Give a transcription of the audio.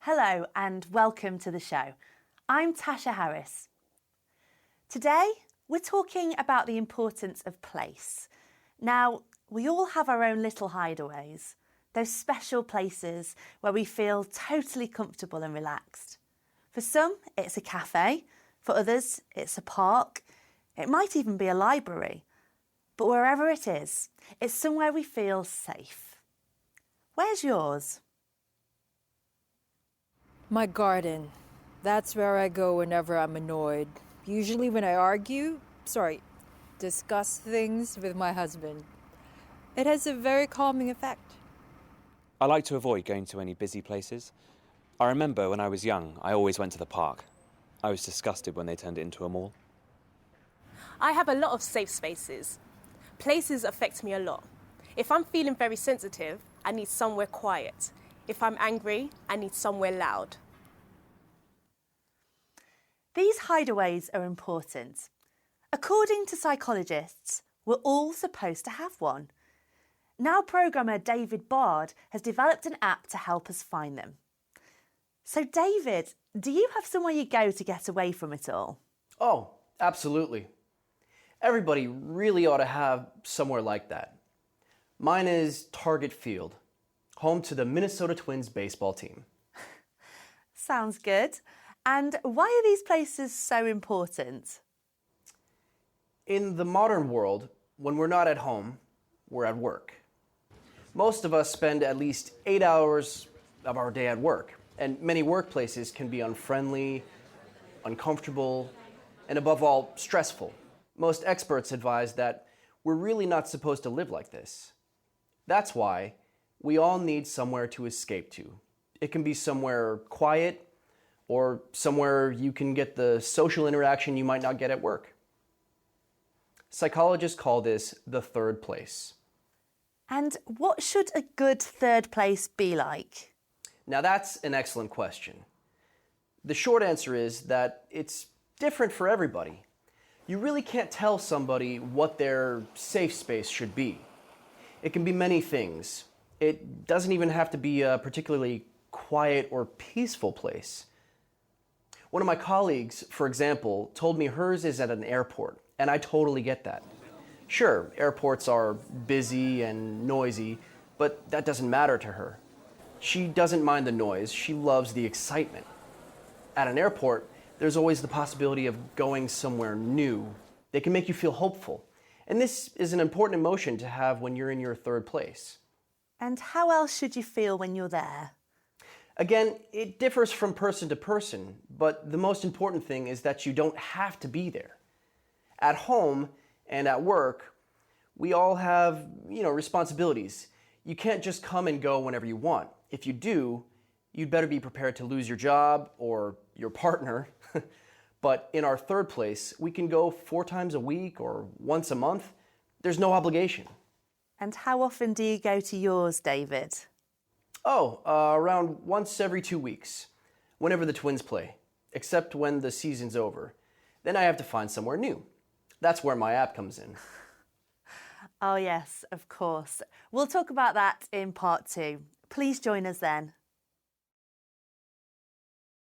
Hello and welcome to the show. I'm Tasha Harris. Today, we're talking about the importance of place. Now, we all have our own little hideaways, those special places where we feel totally comfortable and relaxed. For some, it's a cafe. For others, it's a park. It might even be a library. But wherever it is, it's somewhere we feel safe. Where's yours? My garden. That's where I go whenever I'm annoyed. Usually when I discuss things with my husband. It has a very calming effect. I like to avoid going to any busy places. I remember when I was young, I always went to the park. I was disgusted when they turned it into a mall. I have a lot of safe spaces. Places affect me a lot. If I'm feeling very sensitive, I need somewhere quiet. If I'm angry, I need somewhere loud. These hideaways are important. According to psychologists, we're all supposed to have one. Now programmer David Bard has developed an app to help us find them. So David, do you have somewhere you go to get away from it all? Oh, absolutely. Everybody really ought to have somewhere like that. Mine is Target Field, home to the Minnesota Twins baseball team. Sounds good. And why are these places so important? In the modern world, when we're not at home, we're at work. Most of us spend at least 8 hours of our day at work, and many workplaces can be unfriendly, uncomfortable, and above all, stressful. Most experts advise that we're really not supposed to live like this. That's why we all need somewhere to escape to. It can be somewhere quiet or somewhere you can get the social interaction you might not get at work. Psychologists call this the third place. And what should a good third place be like? Now that's an excellent question. The short answer is that it's different for everybody. You really can't tell somebody what their safe space should be. It can be many things. It doesn't even have to be a particularly quiet or peaceful place. One of my colleagues, for example, told me hers is at an airport, and I totally get that. Sure, airports are busy and noisy, but that doesn't matter to her. She doesn't mind the noise, she loves the excitement. At an airport, there's always the possibility of going somewhere new. They can make you feel hopeful. And this is an important emotion to have when you're in your third place. And how else should you feel when you're there? Again, it differs from person to person, but the most important thing is that you don't have to be there. At home and at work, we all have, responsibilities. You can't just come and go whenever you want. If you do, you'd better be prepared to lose your job or your partner. But in our third place, we can go 4 times a week or once a month. There's no obligation. And how often do you go to yours, David? Around once every 2 weeks, whenever the Twins play, except when the season's over. Then I have to find somewhere new. That's where my app comes in. Oh yes, of course. We'll talk about that in part 2. Please join us then.